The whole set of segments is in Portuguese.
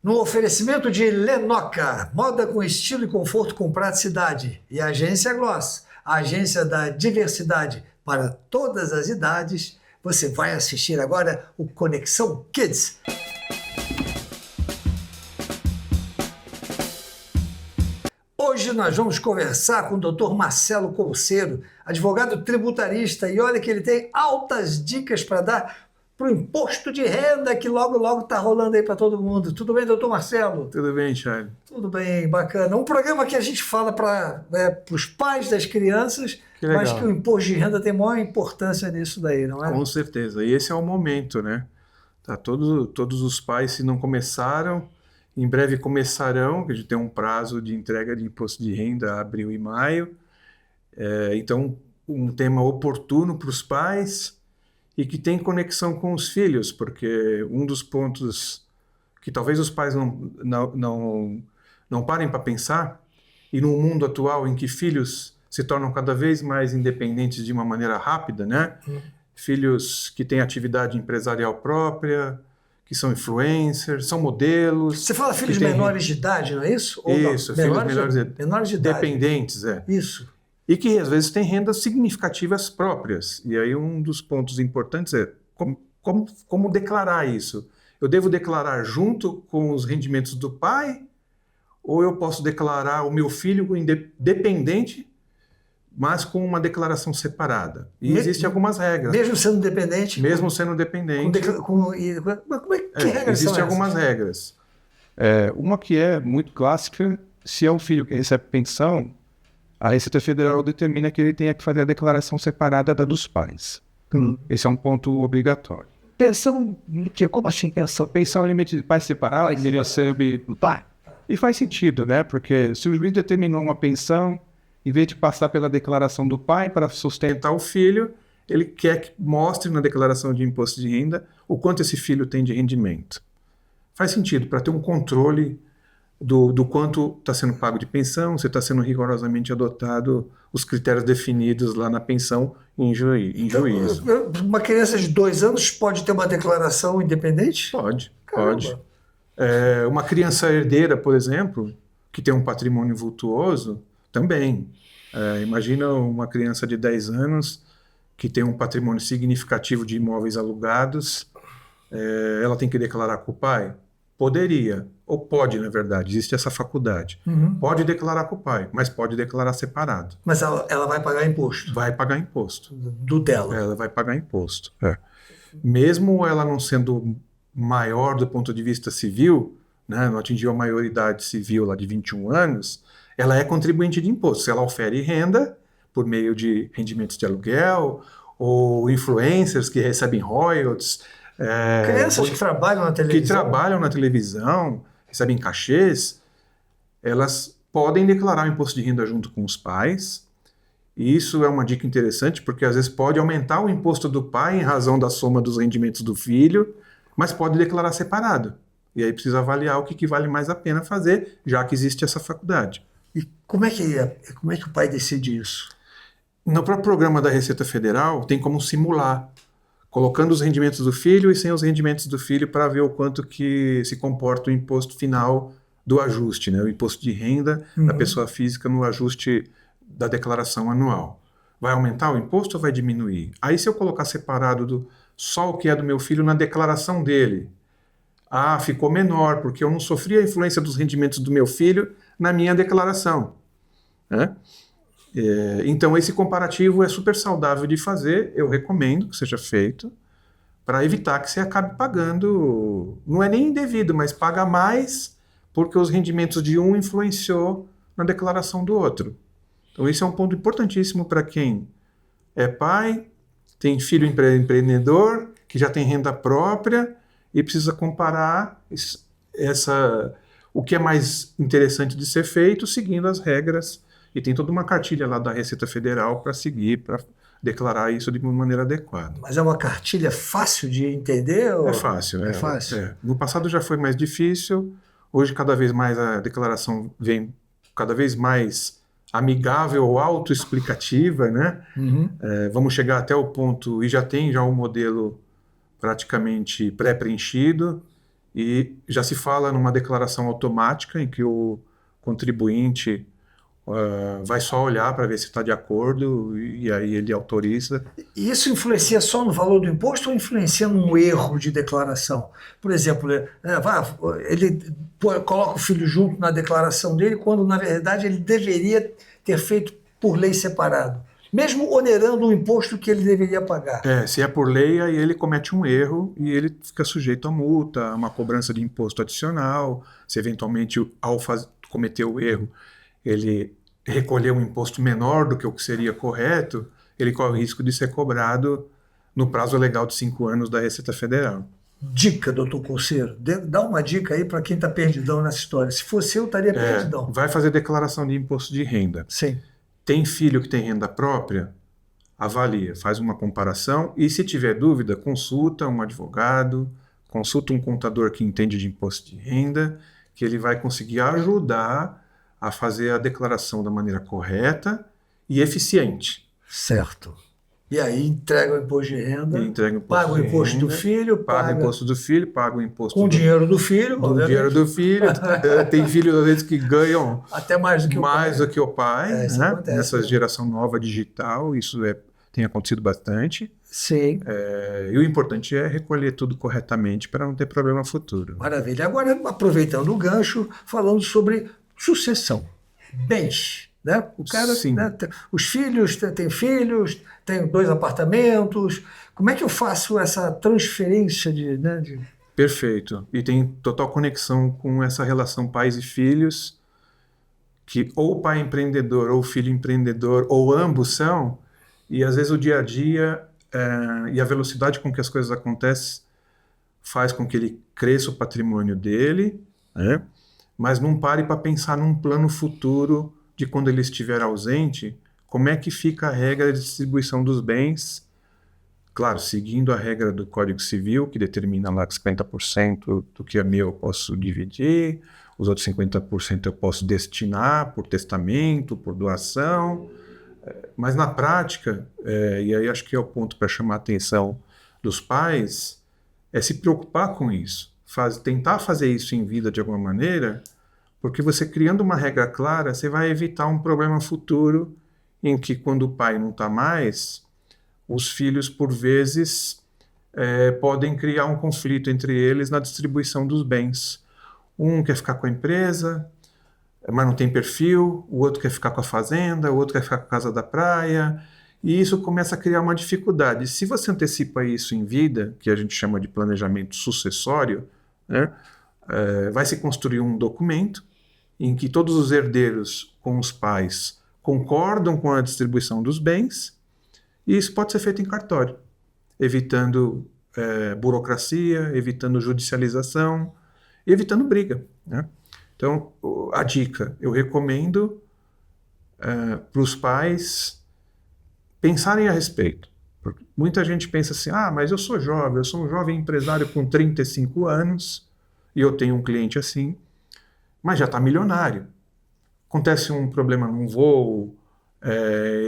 No oferecimento de Lenoca, moda com estilo e conforto com praticidade. E a Agência Gloss, a agência da diversidade para todas as idades. Você vai assistir agora o Conexão Kids. Hoje nós vamos conversar com o Dr. Marcelo Couceiro, advogado tributarista, e olha que ele tem altas dicas para dar para o imposto de renda que logo está rolando aí para todo mundo. Tudo bem, doutor Marcelo? Tudo bem, Charlie. Tudo bem, bacana. Um programa que a gente fala para os pais das crianças, mas que o imposto de renda tem maior importância nisso daí, não é? Com certeza. E esse é o momento, né? Tá, todos os pais, se não começaram, em breve começarão, que a gente tem um prazo de entrega de imposto de renda, abril e maio. Então, um tema oportuno para os pais e que tem conexão com os filhos, porque um dos pontos que talvez os pais não parem para pensar, e no mundo atual em que filhos se tornam cada vez mais independentes de uma maneira rápida, né? Filhos que têm atividade empresarial própria, que são influencers, são modelos. Você fala filhos menores de idade, não é isso? Ou isso, filhos menores de idade. Dependentes, Isso. E que às vezes têm rendas significativas próprias. E aí um dos pontos importantes é como declarar isso. Eu devo declarar junto com os rendimentos do pai, ou eu posso declarar o meu filho dependente, mas com uma declaração separada. E existem algumas regras. Mesmo sendo dependente? Mesmo sendo dependente. Como é que regras existem são algumas essas? regras. Uma que é muito clássica, se é um filho que recebe pensão, a Receita Federal determina que ele tenha que fazer a declaração separada da dos pais. Esse é um ponto obrigatório. Pensão, como assim pensão? Pensão é limite de pai separado, ele recebe do pai. E faz sentido, né? Porque se o juiz determinou uma pensão, em vez de passar pela declaração do pai para sustentar o filho, ele quer que mostre na declaração de imposto de renda o quanto esse filho tem de rendimento. Faz sentido, para ter um controle do quanto está sendo pago de pensão, se está sendo rigorosamente adotado os critérios definidos lá na pensão em juízo. Uma criança de 2 anos pode ter uma declaração independente? Pode. Uma criança herdeira, por exemplo, que tem um patrimônio vultuoso, também. Imagina uma criança de 10 anos que tem um patrimônio significativo de imóveis alugados, ela tem que declarar com o pai? Poderia, ou pode, na verdade, existe essa faculdade. Pode declarar com o pai, mas pode declarar separado. Mas ela vai pagar imposto? Vai pagar imposto. Do dela? Ela vai pagar imposto. Mesmo ela não sendo maior do ponto de vista civil, né, não atingiu a maioridade civil lá de 21 anos, ela é contribuinte de imposto. Se ela ofere renda por meio de rendimentos de aluguel ou influencers que recebem royalties, crianças que trabalham na televisão. Que trabalham na televisão, recebem cachês, elas podem declarar o imposto de renda junto com os pais. E isso é uma dica interessante, porque às vezes pode aumentar o imposto do pai em razão da soma dos rendimentos do filho, mas pode declarar separado. E aí precisa avaliar o que vale mais a pena fazer, já que existe essa faculdade. E como é que o pai decide isso? No próprio programa da Receita Federal, tem como simular, colocando os rendimentos do filho e sem os rendimentos do filho para ver o quanto que se comporta o imposto final do ajuste, né? O imposto de renda da pessoa física no ajuste da declaração anual. Vai aumentar o imposto ou vai diminuir? Aí se eu colocar separado só o que é do meu filho na declaração dele, ficou menor, porque eu não sofri a influência dos rendimentos do meu filho na minha declaração, né? Então esse comparativo é super saudável de fazer, eu recomendo que seja feito, para evitar que você acabe pagando, não é nem indevido, mas paga mais porque os rendimentos de um influenciou na declaração do outro. Então esse é um ponto importantíssimo para quem é pai, tem filho empreendedor, que já tem renda própria e precisa comparar o que é mais interessante de ser feito seguindo as regras. E tem toda uma cartilha lá da Receita Federal para seguir, para declarar isso de uma maneira adequada. Mas é uma cartilha fácil de entender? Ou... É fácil. É fácil. No passado já foi mais difícil, hoje cada vez mais a declaração vem cada vez mais amigável ou autoexplicativa, né? Vamos chegar até o ponto, e já tem um modelo praticamente pré-preenchido, E já se fala numa declaração automática em que o contribuinte vai só olhar para ver se está de acordo e aí ele autoriza. E isso influencia só no valor do imposto ou influencia num erro de declaração? Por exemplo, ele coloca o filho junto na declaração dele, quando na verdade ele deveria ter feito por lei separado, mesmo onerando o imposto que ele deveria pagar. Se é por lei, aí ele comete um erro e ele fica sujeito a multa, a uma cobrança de imposto adicional. Se eventualmente, ao cometer o erro, ele recolher um imposto menor do que o que seria correto, ele corre o risco de ser cobrado no prazo legal de 5 anos da Receita Federal. Dica, doutor Courseiro, dá uma dica aí para quem está perdidão nessa história. Se fosse eu, estaria perdidão. Vai fazer declaração de imposto de renda. Sim. Tem filho que tem renda própria? Avalia, faz uma comparação e, se tiver dúvida, consulta um advogado, consulta um contador que entende de imposto de renda, que ele vai conseguir ajudar a fazer a declaração da maneira correta e eficiente. Certo. E aí entrega o imposto de renda, paga o imposto do filho, paga o imposto do filho, paga o imposto com o dinheiro do filho. Com o dinheiro do filho. Tem filhos, às vezes, que ganham até mais do que o pai. Né? Acontece, nessa geração nova digital, isso tem acontecido bastante. Sim. E o importante é recolher tudo corretamente para não ter problema futuro. Maravilha. Agora, aproveitando o gancho, falando sobre sucessão, bens, né? O cara, né, os filhos, tem filhos, tem 2 apartamentos. Como é que eu faço essa transferência de... Perfeito. E tem total conexão com essa relação pais e filhos, que ou o pai é empreendedor ou o filho empreendedor, ou ambos são, e às vezes o dia a dia e a velocidade com que as coisas acontecem faz com que ele cresça o patrimônio dele, né? Mas não pare para pensar num plano futuro de quando ele estiver ausente, como é que fica a regra de distribuição dos bens, claro, seguindo a regra do Código Civil, que determina lá que 50% do que é meu eu posso dividir, os outros 50% eu posso destinar por testamento, por doação, mas na prática, e aí acho que é o ponto para chamar a atenção dos pais, é se preocupar com isso. Tentar fazer isso em vida de alguma maneira, porque você criando uma regra clara, você vai evitar um problema futuro em que, quando o pai não está mais, os filhos, por vezes, podem criar um conflito entre eles na distribuição dos bens. Um quer ficar com a empresa, mas não tem perfil, o outro quer ficar com a fazenda, o outro quer ficar com a casa da praia, e isso começa a criar uma dificuldade. Se você antecipa isso em vida, que a gente chama de planejamento sucessório, né, vai se construir um documento em que todos os herdeiros com os pais concordam com a distribuição dos bens, e isso pode ser feito em cartório, evitando burocracia, evitando judicialização, evitando briga, né? Então, a dica, eu recomendo para os pais pensarem a respeito. Porque muita gente pensa assim, mas eu sou jovem, eu sou um jovem empresário com 35 anos, e eu tenho um cliente assim, mas já está milionário. Acontece um problema num voo,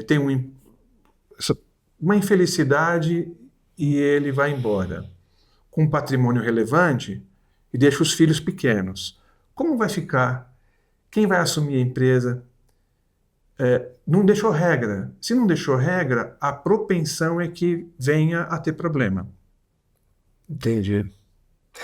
tem uma infelicidade e ele vai embora com um patrimônio relevante e deixa os filhos pequenos. Como vai ficar? Quem vai assumir a empresa? Não deixou regra. Se não deixou regra, a propensão é que venha a ter problema. Entendi.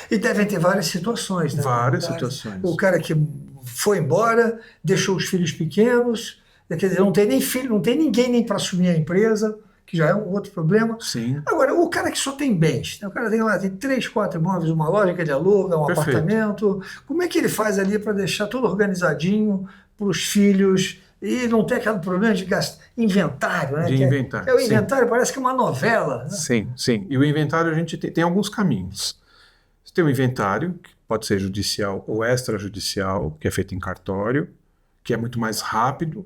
E devem ter várias situações, né? Várias situações. O cara que foi embora, deixou os filhos pequenos, quer dizer, não tem nem filho, não tem ninguém nem para assumir a empresa, que já é um outro problema. Sim. Agora, o cara que só tem bens, né? O cara tem 3, 4 imóveis, uma loja que ele aluga, um Perfeito. Apartamento, como é que ele faz ali para deixar tudo organizadinho para os filhos e não ter aquele problema de inventário, né? De inventário. O inventário parece que é uma novela, né? Sim, sim. E o inventário a gente tem alguns caminhos. Você tem o inventário, que pode ser judicial ou extrajudicial, que é feito em cartório, que é muito mais rápido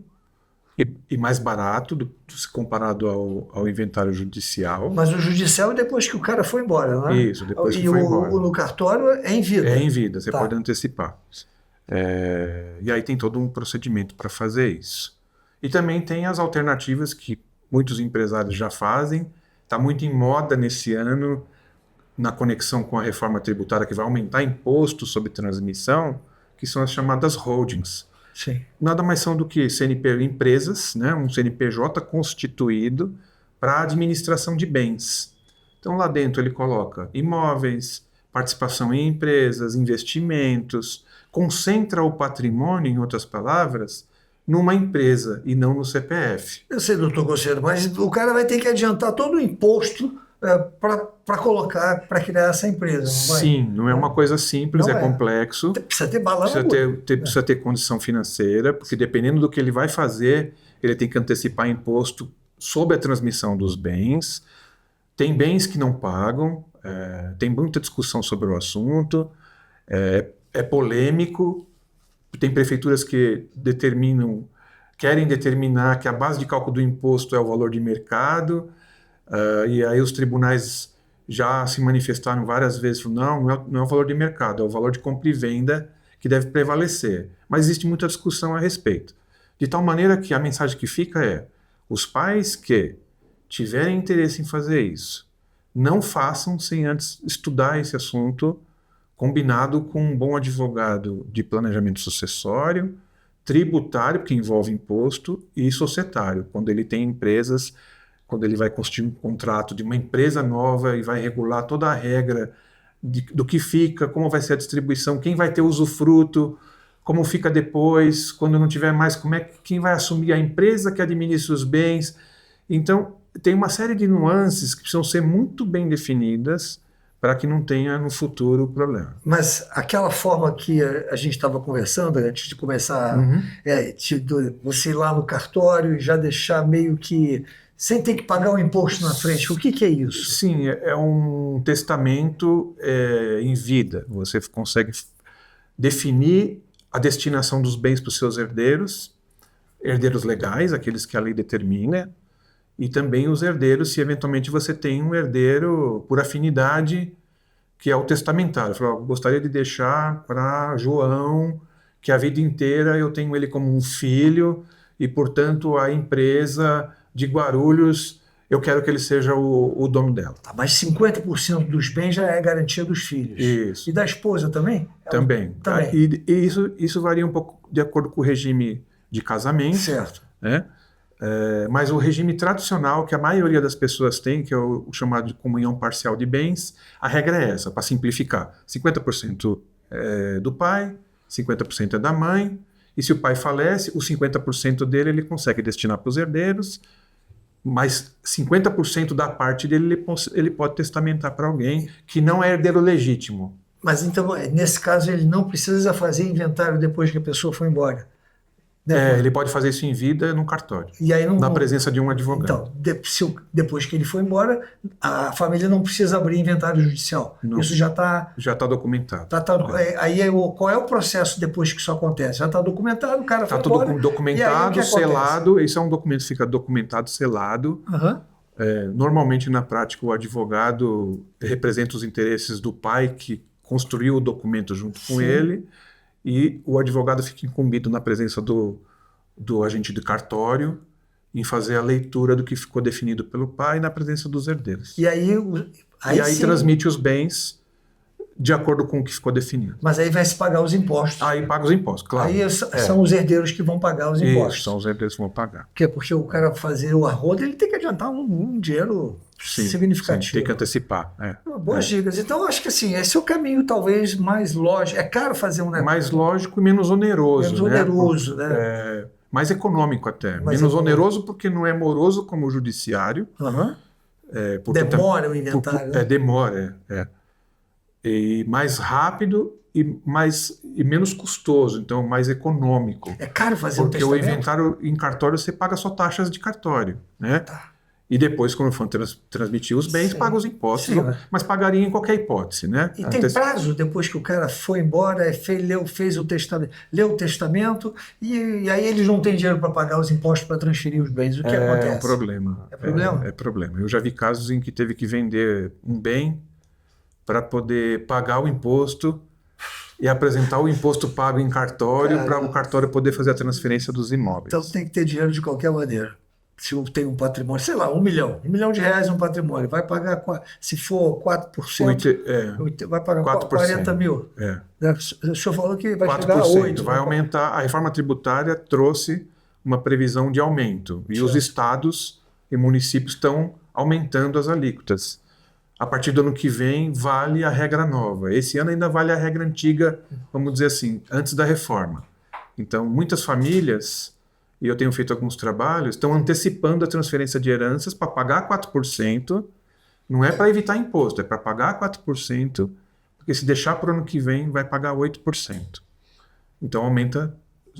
e mais barato se comparado ao inventário judicial. Mas o judicial é depois que o cara foi embora, né? Isso, depois que foi embora. No cartório é em vida. É em vida, você pode antecipar. E aí tem todo um procedimento para fazer isso. E também tem as alternativas que muitos empresários já fazem. Está muito em moda nesse ano na conexão com a reforma tributária que vai aumentar imposto sobre transmissão, que são as chamadas holdings. Sim. Nada mais são do que empresas, né, um CNPJ constituído para administração de bens. Então lá dentro ele coloca imóveis, participação em empresas, investimentos, concentra o patrimônio, em outras palavras, numa empresa e não no CPF. Eu sei, doutor Conselho, mas o cara vai ter que adiantar todo o imposto para colocar, para criar essa empresa, não vai? Sim, não é uma coisa simples, Não é é. complexo. Precisa ter bala na Precisa agulha. precisa ter condição financeira, porque dependendo do que ele vai fazer, ele tem que antecipar imposto sobre a transmissão dos bens. Tem bens que não pagam, tem muita discussão sobre o assunto, é polêmico, tem prefeituras que querem determinar que a base de cálculo do imposto é o valor de mercado, e aí os tribunais já se manifestaram várias vezes, não é o valor de mercado, é o valor de compra e venda que deve prevalecer. Mas existe muita discussão a respeito. De tal maneira que a mensagem que fica é: os pais que tiverem interesse em fazer isso, não façam sem antes estudar esse assunto, combinado com um bom advogado de planejamento sucessório, tributário, que envolve imposto, e societário, quando ele tem empresas, quando ele vai constituir um contrato de uma empresa nova e vai regular toda a regra do que fica, como vai ser a distribuição, quem vai ter usufruto, como fica depois, quando não tiver mais, quem vai assumir a empresa que administra os bens. Então, tem uma série de nuances que precisam ser muito bem definidas para que não tenha no futuro problema. Mas aquela forma que a gente estava conversando antes de começar, você ir lá no cartório e já deixar meio que sem ter que pagar o imposto na frente, o que é isso? Sim, é um testamento em vida. Você consegue definir a destinação dos bens para os seus herdeiros legais, aqueles que a lei determina, e também os herdeiros, se eventualmente você tem um herdeiro por afinidade, que é o testamentário. Eu gostaria de deixar para João, que a vida inteira eu tenho ele como um filho, e, portanto, a empresa de Guarulhos, eu quero que ele seja o dono dela. Mas 50% dos bens já é garantia dos filhos. Isso. E da esposa também? Também. Também. E isso varia um pouco de acordo com o regime de casamento. Certo. Né? Mas o regime tradicional que a maioria das pessoas tem, que é o chamado de comunhão parcial de bens, a regra é essa, para simplificar. 50% é do pai, 50% é da mãe, e se o pai falece, os 50% dele ele consegue destinar para os herdeiros, mas 50% da parte dele ele pode testamentar para alguém que não é herdeiro legítimo. Mas então, nesse caso, ele não precisa fazer inventário depois que a pessoa foi embora? Ele pode fazer isso em vida no cartório, e aí na presença de um advogado. Então, depois que ele foi embora, a família não precisa abrir inventário judicial. Não. Isso já está... Já está documentado. Aí qual é o processo depois que isso acontece? Já está documentado, o cara foi embora. Está tudo documentado, selado. Isso é um documento que fica documentado, selado. Uhum. Normalmente, na prática, o advogado representa os interesses do pai que construiu o documento junto com ele, e o advogado fica incumbido na presença do agente de cartório em fazer a leitura do que ficou definido pelo pai na presença dos herdeiros. E aí transmite os bens de acordo com o que ficou definido. Mas aí vai se pagar os impostos. Aí paga os impostos, claro. Aí são os herdeiros que vão pagar os impostos. Isso, são os herdeiros que vão pagar. Porque o cara fazer o arrodo, ele tem que adiantar um dinheiro significativo. Sim, tem que antecipar. Boas dicas. Então, acho que assim, esse é o caminho talvez mais lógico. É caro fazer um negócio. Mais lógico e menos oneroso. Menos oneroso, né? Mais econômico até. Menos oneroso porque não é moroso como o judiciário. Uhum. Demora o inventário. Demora. E mais rápido e menos custoso, então mais econômico. É caro fazer porque o inventário em cartório você paga só taxas de cartório, né? Tá. E depois, quando for transmitir os bens, paga os impostos, mas pagaria em qualquer hipótese, né? E tem prazo depois que o cara foi embora, fez o testamento, leu o testamento, e aí eles não têm dinheiro para pagar os impostos para transferir os bens. O que acontece? É um problema. É problema? É problema. Eu já vi casos em que teve que vender um bem para poder pagar o imposto e apresentar o imposto pago em cartório para o cartório poder fazer a transferência dos imóveis. Então tem que ter dinheiro de qualquer maneira. se eu tenho um patrimônio, sei lá, 1 milhão. 1 milhão de reais um patrimônio. Vai pagar, se for 4%, vai pagar 4%. 40 mil. É. O senhor falou que vai 4%. chegar a 8%. Vai aumentar. A reforma tributária trouxe uma previsão de aumento. E os estados e municípios estão aumentando as alíquotas. A partir do ano que vem, vale a regra nova. Esse ano ainda vale a regra antiga, vamos dizer assim, antes da reforma. Então, muitas famílias, e eu tenho feito alguns trabalhos, estão antecipando a transferência de heranças para pagar 4%. Não é para evitar imposto, é para pagar 4%, porque se deixar para o ano que vem, vai pagar 8%. Então,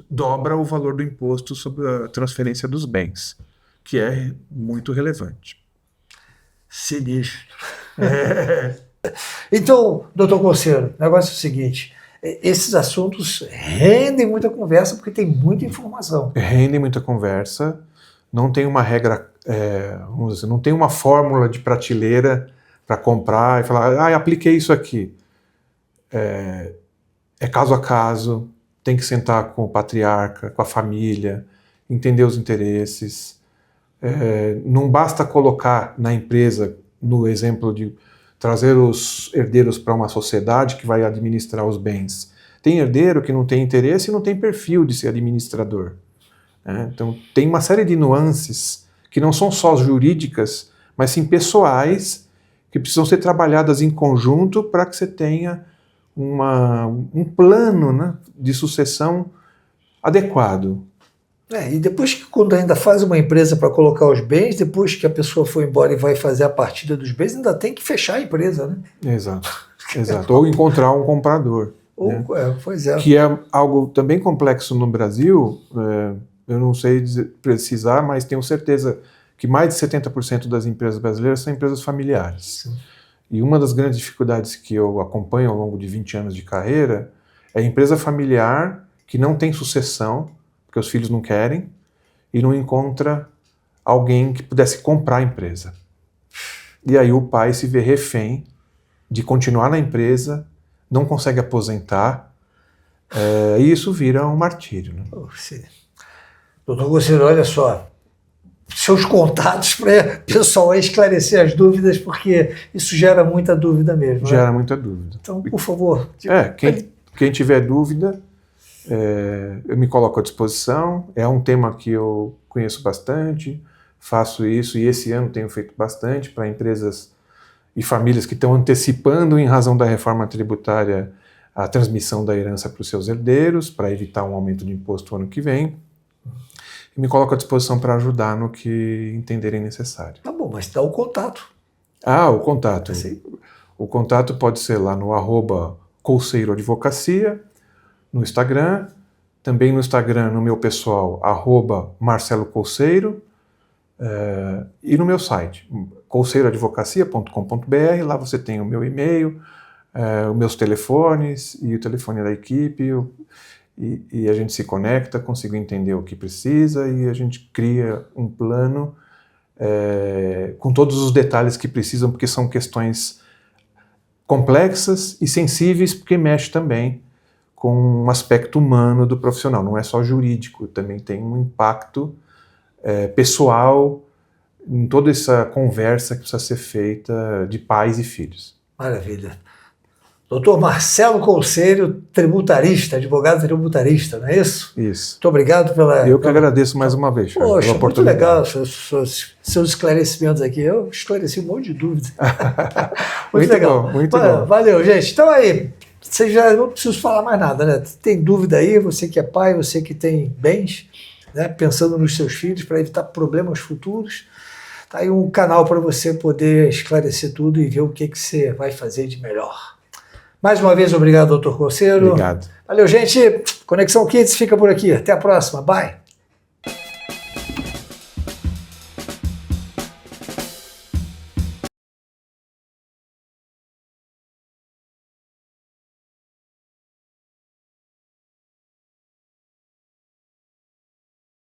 dobra o valor do imposto sobre a transferência dos bens, que é muito relevante. Sinistro. Então, doutor Courseiro, o negócio é o seguinte, esses assuntos rendem muita conversa porque tem muita informação. Rendem muita conversa, não tem uma regra, vamos dizer, não tem uma fórmula de prateleira para comprar e falar, apliquei isso aqui. É caso a caso, tem que sentar com o patriarca, com a família, entender os interesses. Não basta colocar na empresa, no exemplo de trazer os herdeiros para uma sociedade que vai administrar os bens. Tem herdeiro que não tem interesse e não tem perfil de ser administrador. Então, tem uma série de nuances que não são só jurídicas, mas sim pessoais, que precisam ser trabalhadas em conjunto para que você tenha um plano, né, de sucessão adequado. E depois que, quando ainda faz uma empresa para colocar os bens, depois que a pessoa foi embora e vai fazer a partilha dos bens, ainda tem que fechar a empresa, né? Exato. Ou encontrar um comprador. Né? Pois é. Que é algo também complexo no Brasil, eu não sei precisar, mas tenho certeza que mais de 70% das empresas brasileiras são empresas familiares. Sim. E uma das grandes dificuldades que eu acompanho ao longo de 20 anos de carreira é a empresa familiar que não tem sucessão, porque os filhos não querem, e não encontra alguém que pudesse comprar a empresa. E aí o pai se vê refém de continuar na empresa, não consegue aposentar, e isso vira um martírio. Né? Doutor Courseiro, olha só, seus contatos para o pessoal esclarecer as dúvidas, porque isso gera muita dúvida mesmo. Gera muita dúvida. Então, por favor. Quem tiver dúvida, eu me coloco à disposição. É um tema que eu conheço bastante, faço isso, e esse ano tenho feito bastante para empresas e famílias que estão antecipando, em razão da reforma tributária, a transmissão da herança para os seus herdeiros, para evitar um aumento de imposto no ano que vem. E me coloco à disposição para ajudar no que entenderem necessário. Tá bom, mas dá o contato. O contato. O contato pode ser lá no @Courseiro Advocacia, no Instagram, também no Instagram, no meu pessoal, @Marcelo Courseiro, e no meu site, courseiroadvocacia.com.br. Lá você tem o meu e-mail, os meus telefones e o telefone da equipe, e a gente se conecta, consigo entender o que precisa e a gente cria um plano com todos os detalhes que precisam, porque são questões complexas e sensíveis, porque mexe também com um aspecto humano do profissional, não é só jurídico, também tem um impacto pessoal em toda essa conversa que precisa ser feita de pais e filhos. Maravilha. Doutor Marcelo Courseiro, tributarista, advogado tributarista, não é isso? Isso. Muito obrigado pela... Eu que agradeço mais uma vez, Charles, pela oportunidade. Muito legal seus esclarecimentos aqui. Eu esclareci um monte de dúvidas. Muito legal. Bom, muito bom. Valeu, gente. Então aí, você já não preciso falar mais nada, né? Tem dúvida aí, você que é pai, você que tem bens, né? Pensando nos seus filhos para evitar problemas futuros. Tá aí um canal para você poder esclarecer tudo e ver o que você vai fazer de melhor. Mais uma vez, obrigado, doutor Courseiro. Obrigado. Valeu, gente. Conexão Kids fica por aqui. Até a próxima. Bye.